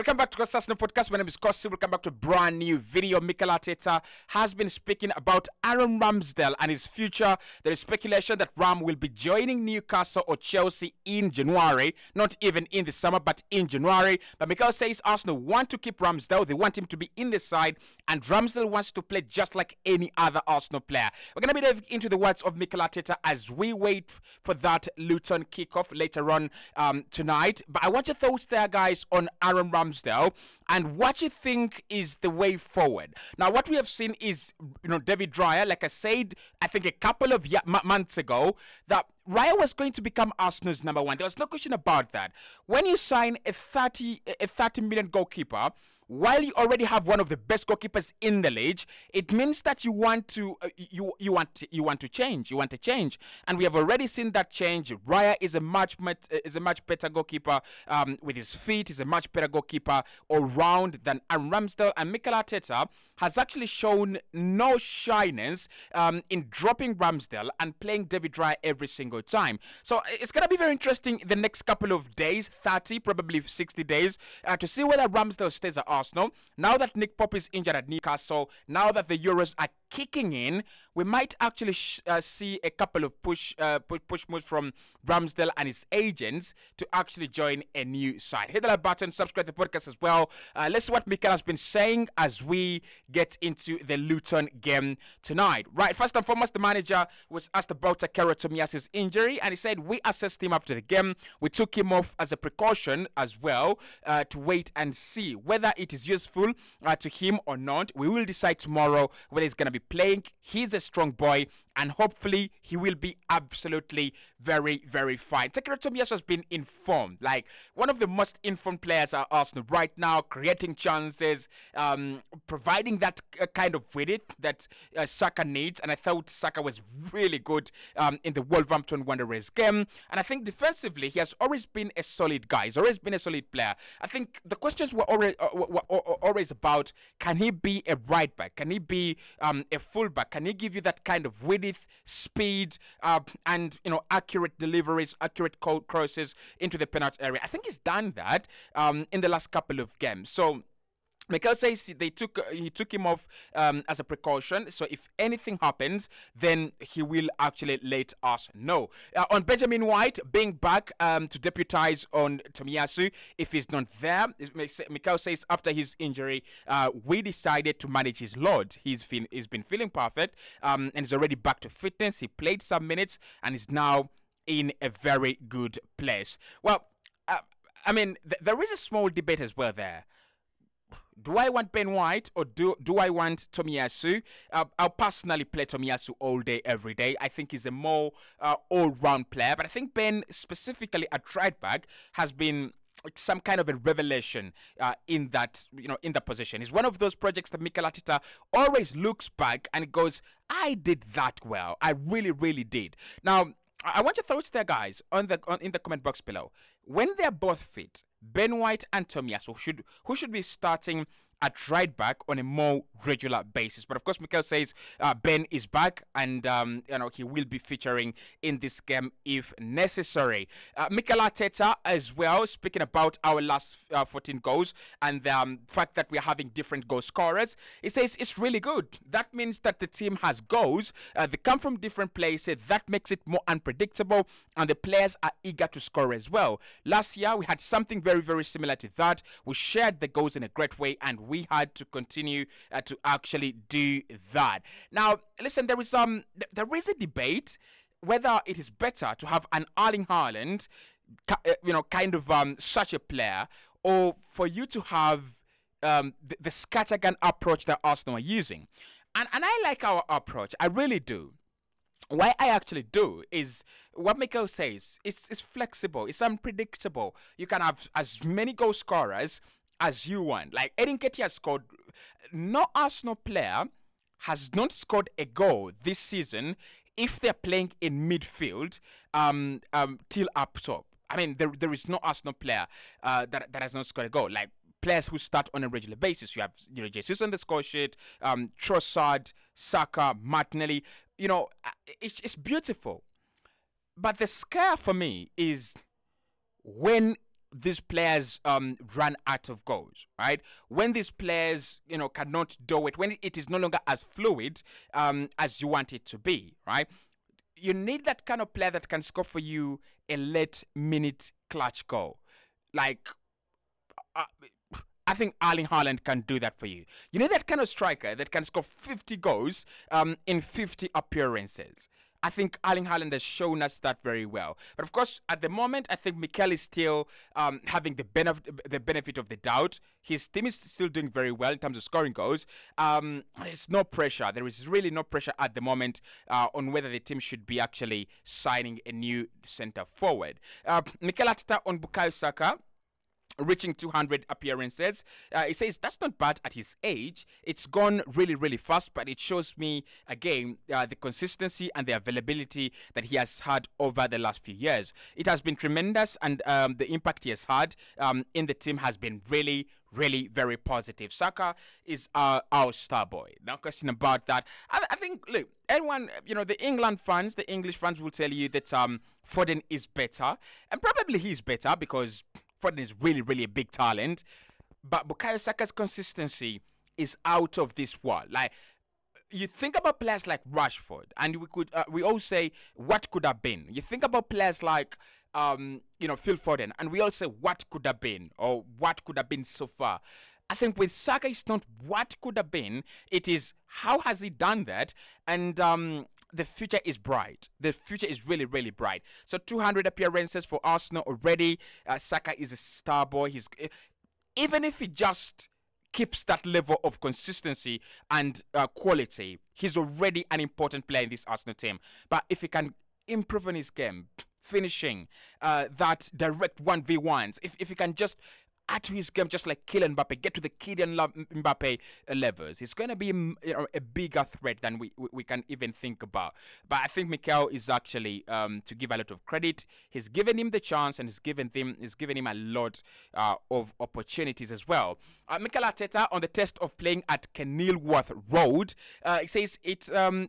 Welcome back to Cossy Podcast. My name is Cossy. Welcome back to a brand new video. Mikel Arteta has been speaking about Aaron Ramsdale and his future. There is speculation that Ram will be joining Newcastle or Chelsea in January, not even in the summer, but in January. But Mikel says Arsenal want to keep Ramsdale. They want him to be in the side, and Ramsdale wants to play just like any other Arsenal player. We're going to be diving into the words of Mikel Arteta as we wait for that Luton kickoff later on tonight. But I want your thoughts there, guys, on Aaron Ramsdale and what you think is the way forward. Now, what we have seen is, David Raya, like I said, I think a couple of months ago, that Raya was going to become Arsenal's number one. There was no question about that. When you sign a 30 million goalkeeper, while you already have one of the best goalkeepers in the league, it means that you want to change. You want to change, and we have already seen that change. Raya is a much better goalkeeper with his feet. He's a much better goalkeeper all round than Aaron Ramsdale. And Mikel Arteta has actually shown no shyness in dropping Ramsdale and playing David Raya every single time. So it's gonna be very interesting the next couple of days, 30, probably 60 days, to see whether Ramsdale stays at Arsenal. Now that Nick Pope is injured at Newcastle, now that the Euros are kicking in, we might actually see a couple of push moves from Ramsdale and his agents to actually join a new side. Hit the like button, subscribe to the podcast as well. Let's see what Mikel has been saying as we get into the Luton game tonight. Right, first and foremost, the manager was asked about Takero Tomiyasu's injury, and he said, we assessed him after the game. We took him off as a precaution as well to wait and see whether it is useful to him or not. We will decide tomorrow whether he's going to be playing. He's a strong boy, and hopefully he will be absolutely very, very fine. Takero Tomiyasu has been informed, like one of the most informed players at Arsenal right now, creating chances, providing that kind of width that Saka needs. And I thought Saka was really good in the Wolverhampton Wanderers game. And I think defensively, he has always been a solid guy. He's always been a solid player. I think the questions were always about, can he be a right back? Can he be a fullback? Can he give you that kind of width, speed, and accurate deliveries, accurate crosses into the penalty area? I think he's done that in the last couple of games. So Mikel says he took him off as a precaution. So if anything happens, then he will actually let us know. On Benjamin White being back to deputize on Tomiyasu if he's not there, Mikel says after his injury, we decided to manage his load. He's been feeling perfect and is already back to fitness. He played some minutes and is now in a very good place. Well, there is a small debate as well there. Do I want Ben White or do I want Tomiyasu? I'll personally play Tomiyasu all day, every day. I think he's a more all-round player. But I think Ben, specifically at right back, has been some kind of a revelation in that position. He's one of those projects that Mikel Arteta always looks back and goes, I did that well. I really, really did. Now, I want your thoughts there, guys, in the comment box below. When they're both fit, Ben White and Tomiyasu, who should be starting at right back on a more regular basis? But of course, Mikel says Ben is back, and he will be featuring in this game if necessary. Mikel Arteta as well, speaking about our last 14 goals and the fact that we're having different goal scorers. He says it's really good. That means that the team has goals. They come from different places. That makes it more unpredictable, and the players are eager to score as well. Last year, we had something very, very similar to that. We shared the goals in a great way, and we had to continue to actually do that. Now, listen, there is a debate whether it is better to have an Erling Haaland, such a player, or for you to have the scattergun approach that Arsenal are using. And I like our approach. I really do. Why I actually do is what Mikel says. It's flexible. It's unpredictable. You can have as many goal scorers as you want. Like Eddie Nketiah has scored. No Arsenal player has not scored a goal this season if they're playing in midfield till up top. I mean, there is no Arsenal player that has not scored a goal. Like players who start on a regular basis. You have Jesus on the score sheet, Trossard, Saka, Martinelli. It's beautiful. But the scare for me is when these players run out of goals, right? When these players, cannot do it, when it is no longer as fluid as you want it to be, right? You need that kind of player that can score for you a late minute clutch goal. Like, uh, I think Erling Haaland can do that for you. You need that kind of striker that can score 50 goals in 50 appearances. I think Erling Haaland has shown us that very well. But of course, at the moment, I think Mikel is still having the benefit of the doubt. His team is still doing very well in terms of scoring goals. There's no pressure. There is really no pressure at the moment on whether the team should be actually signing a new centre forward. Mikel Arteta on Bukayo Saka, reaching 200 appearances. He says that's not bad at his age. It's gone really, really fast, but it shows me, again, the consistency and the availability that he has had over the last few years. It has been tremendous, and the impact he has had in the team has been really, really very positive. Saka is our star boy. No question about that. I think, look, anyone, the English fans will tell you that Foden is better, and probably he's better because Foden is really, really a big talent, but Bukayo Saka's consistency is out of this world. Like, you think about players like Rashford, and we all say what could have been. You think about players like Phil Foden, and we all say what could have been or what could have been so far. I think with Saka, it's not what could have been. It is how has he done that, and the future is bright. The future is really, really bright. So 200 appearances for Arsenal already. Saka is a star boy. Even if he just keeps that level of consistency and quality, he's already an important player in this Arsenal team. But if he can improve on his game, finishing that direct 1v1s, if he can just add to his game just like Kylian Mbappe, get to the Kylian Mbappe levels, he's going to be a bigger threat than we can even think about. But I think Mikel is actually, to give a lot of credit, he's given him the chance, and he's given him a lot of opportunities as well. Mikel Arteta on the test of playing at Kenilworth Road, it says I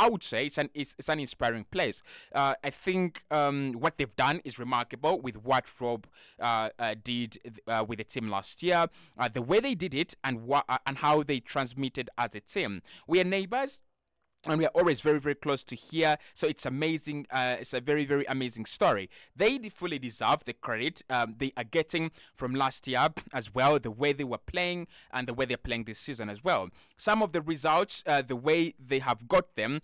would say it's an inspiring place. I think what they've done is remarkable with what Rob did with the team last year, the way they did it, and how they transmitted as a team. We are neighbors, and we are always very, very close to here. So it's amazing. It's a very, very amazing story. They fully deserve the credit they are getting from last year as well, the way they were playing and the way they're playing this season as well. Some of the results, the way they have got them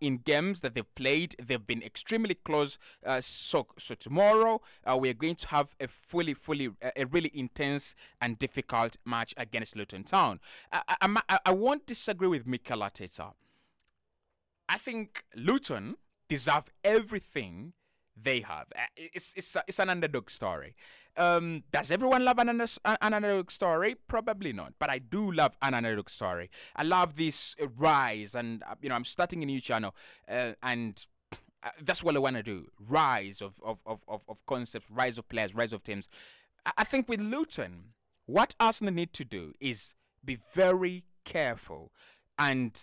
in games that they've played, they've been extremely close. So tomorrow we are going to have a really intense and difficult match against Luton Town. I won't disagree with Mikel Arteta. I think Luton deserve everything they have. It's an underdog story. Does everyone love an underdog story? Probably not. But I do love an underdog story. I love this rise, and I'm starting a new channel, and that's what I want to do. Rise of concepts, rise of players, rise of teams. I think with Luton, what Arsenal need to do is be very careful and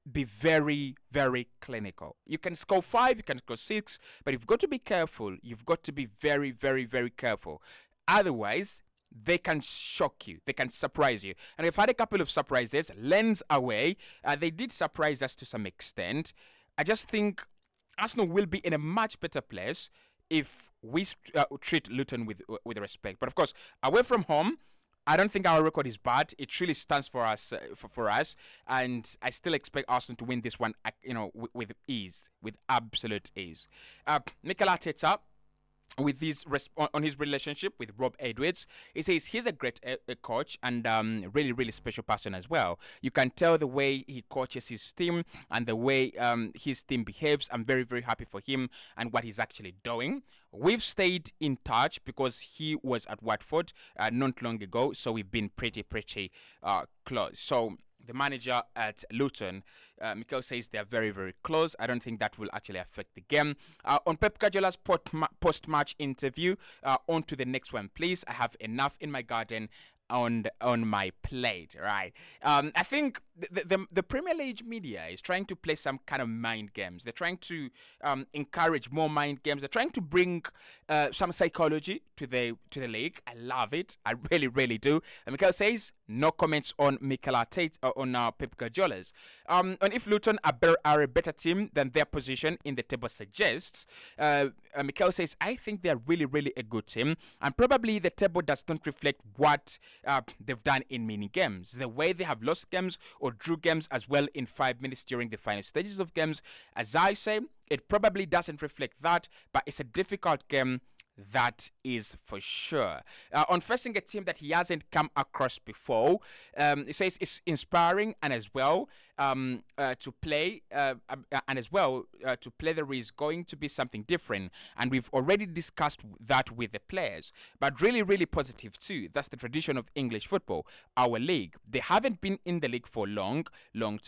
be very, very clinical. You can score 5, you can score 6, but you've got to be careful. You've got to be very, very, very careful. Otherwise, they can shock you. They can surprise you. And we've had a couple of surprises. Lens away. They did surprise us to some extent. I just think Arsenal will be in a much better place if we treat Luton with respect. But of course, away from home, I don't think our record is bad. It really stands for us, for us, and I still expect Arsenal to win this one, with ease, with absolute ease. Mikel Arteta, with on his relationship with Rob Edwards, he says he's a great coach and really, really special person as well. You can tell the way he coaches his team and the way his team behaves. I'm very, very happy for him and what he's actually doing. We've stayed in touch because he was at Watford not long ago, so we've been pretty close. So the manager at Luton, Mikel says they are very, very close. I don't think that will actually affect the game. On Pep Guardiola's post-match interview, on to the next one, please. I have enough in my garden. on my plate, right? I think the Premier League media is trying to play some kind of mind games. They're trying to encourage more mind games. They're trying to bring some psychology to the league. I love it. I really really do. And Mikel says no comments on Mikel Arteta on Pep Guardiola's. And if Luton are a better team than their position in the table suggests, Mikel says I think they're really really a good team, and probably the table does not reflect what they've done in many games. The way they have lost games or drew games as well in 5 minutes during the final stages of games, as I say, it probably doesn't reflect that, but it's a difficult game. That is for sure. On facing a team that he hasn't come across before, he says it's inspiring, and as well to play, and as well to play, there is going to be something different, and we've already discussed that with the players. But really, really positive too. That's the tradition of English football, our league. They haven't been in the league for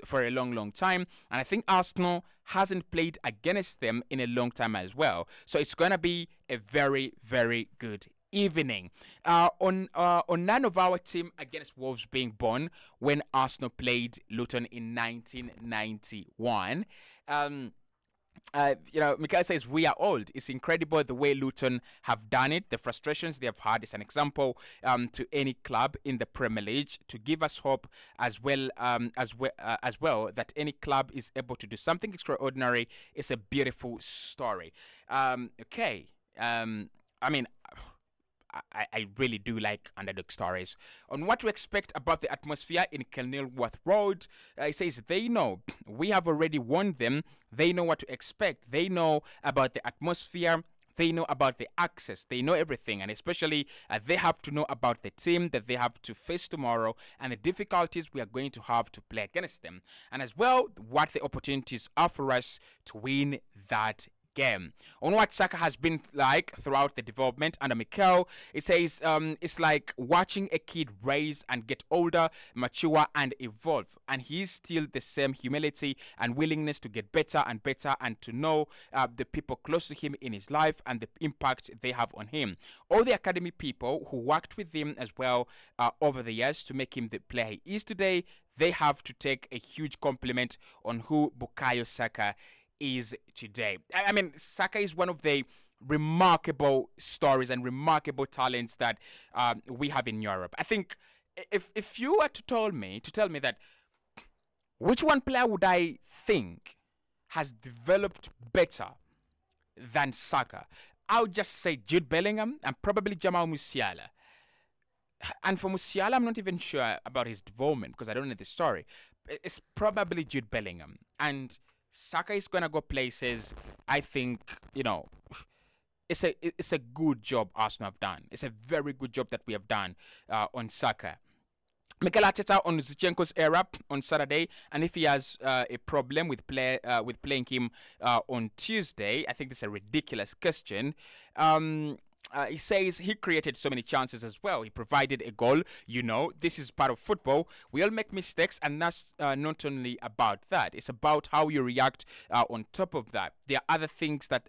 for a long time, and I think Arsenal hasn't played against them in a long time as well. So it's going to be a very, very good evening. On none of our team against Wolves being born when Arsenal played Luton in 1991. Mikel says we are old. It's incredible the way Luton have done it. The frustrations they have had is an example to any club in the Premier League, to give us hope as well that any club is able to do something extraordinary. It's a beautiful story. Okay. I mean, I really do like underdog stories. On what to expect about the atmosphere in Kenilworth Road, he says they know. We have already warned them. They know what to expect. They know about the atmosphere. They know about the access. They know everything. And especially they have to know about the team that they have to face tomorrow and the difficulties we are going to have to play against them. And as well, what the opportunities are for us to win that game. On what Saka has been like throughout the development under Mikel, it says it's like watching a kid raise and get older, mature and evolve, and he's still the same humility and willingness to get better and better, and to know the people close to him in his life and the impact they have on him. All the academy people who worked with him as well over the years to make him the player he is today, they have to take a huge compliment on who Bukayo Saka is today. I mean, Saka is one of the remarkable stories and remarkable talents that we have in Europe. I think if you were to tell me that which one player would I think has developed better than Saka, I would just say Jude Bellingham and probably Jamal Musiala. And for Musiala, I'm not even sure about his development because I don't know the story. It's probably Jude Bellingham. And Saka is gonna go places. I think it's a good job Arsenal have done. It's a very good job that we have done on Saka. Mikel Arteta on Zinchenko's era on Saturday, and if he has a problem with playing him on Tuesday, I think this is a ridiculous question. He says he created so many chances as well. He provided a goal. This is part of football. We all make mistakes, and that's not only about that. It's about how you react on top of that. There are other things that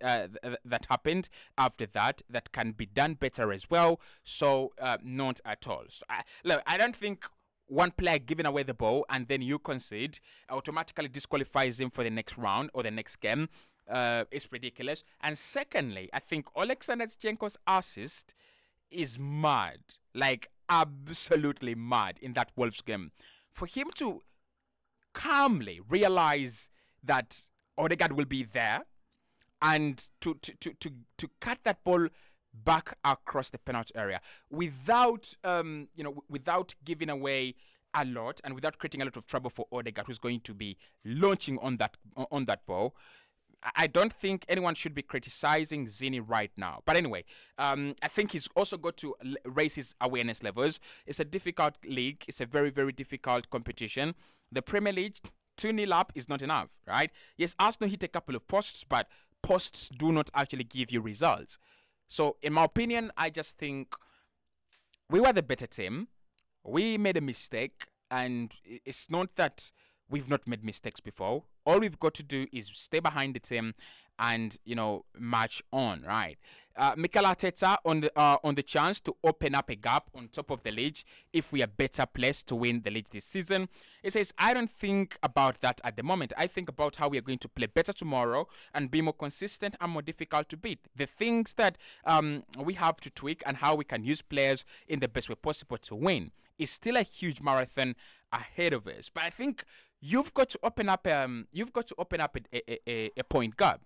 happened after that can be done better as well. So not at all. So, look, I don't think one player giving away the ball and then you concede automatically disqualifies him for the next round or the next game. It's ridiculous. And secondly, I think Alexander Zinchenko's assist is mad, like absolutely mad in that Wolves game. For him to calmly realize that Odegaard will be there and to cut that ball back across the penalty area without without giving away a lot and without creating a lot of trouble for Odegaard, who's going to be launching on that ball. I don't think anyone should be criticizing Zini right now. But anyway, I think he's also got to raise his awareness levels. It's a difficult league. It's a very, very difficult competition. The Premier League, 2-0 up is not enough, right? Yes, Arsenal hit a couple of posts, but posts do not actually give you results. So, in my opinion, I just think we were the better team. We made a mistake, and it's not that we've not made mistakes before. All we've got to do is stay behind the team and march on, right? Mikel Arteta on the chance to open up a gap on top of the league if we are better placed to win the league this season. He says, I don't think about that at the moment. I think about how we are going to play better tomorrow and be more consistent and more difficult to beat. The things that we have to tweak and how we can use players in the best way possible to win is still a huge marathon ahead of us. But I think you've got to open up a point gap.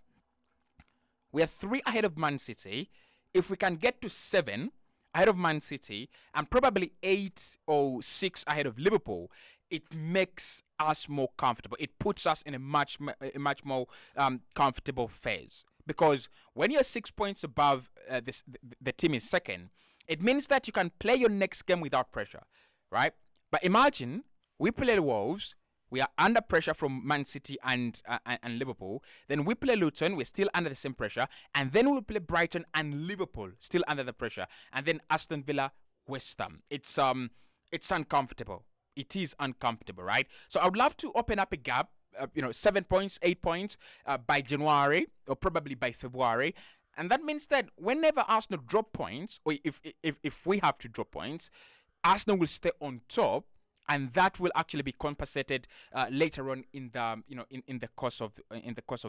We are 3 ahead of Man City. If we can get to 7 ahead of Man City and probably 8 or 6 ahead of Liverpool, it makes us more comfortable. It puts us in a much more comfortable phase. Because when you're 6 points above the team is second, it means that you can play your next game without pressure, right? But imagine we play the Wolves. We are under pressure from Man City and Liverpool. Then we play Luton. We're still under the same pressure. And then we'll play Brighton and Liverpool, still under the pressure. And then Aston Villa, West Ham. It's uncomfortable. It is uncomfortable, right? So I would love to open up a gap, 7 points, 8 points by January or probably by February. And that means that whenever Arsenal drop points, or if we have to drop points, Arsenal will stay on top. And that will actually be compensated later on in the in the course of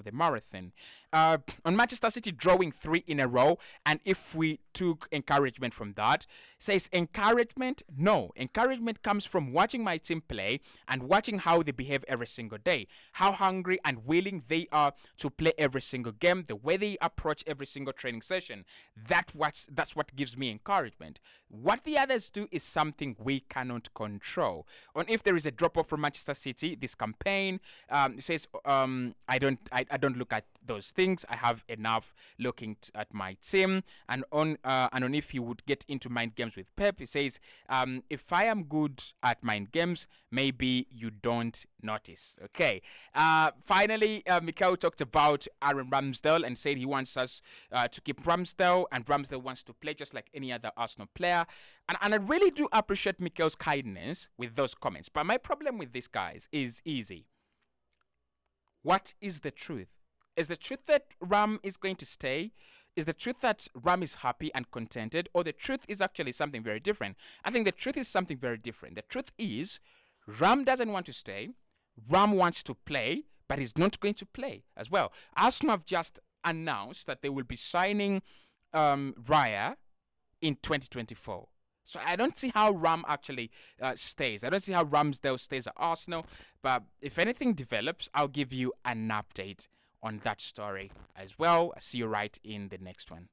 the marathon. On Manchester City drawing 3 in a row, and if we took encouragement from that, says encouragement? No, encouragement comes from watching my team play and watching how they behave every single day, how hungry and willing they are to play every single game, the way they approach every single training session. That's what gives me encouragement. What the others do is something we cannot control. On if there is a drop off from Manchester City this campaign, it says I don't look at those things. I have enough looking at my team. And on if you would get into mind games with Pep, he says if I am good at mind games, maybe you don't notice. Okay. Finally, Mikel talked about Aaron Ramsdale and said he wants us to keep Ramsdale, and Ramsdale wants to play just like any other Arsenal player. And I really do appreciate Mikel's kindness with those comments. But my problem with these guys is easy. What is the truth? Is the truth that Ram is going to stay? Is the truth that Ram is happy and contented? Or the truth is actually something very different? I think the truth is something very different. The truth is Ram doesn't want to stay. Ram wants to play, but he's not going to play as well. Arsenal have just announced that they will be signing Raya in 2024. So I don't see how Ram actually stays. I don't see how Ramsdale stays at Arsenal. But if anything develops, I'll give you an update on that story as well. I'll see you right in the next one.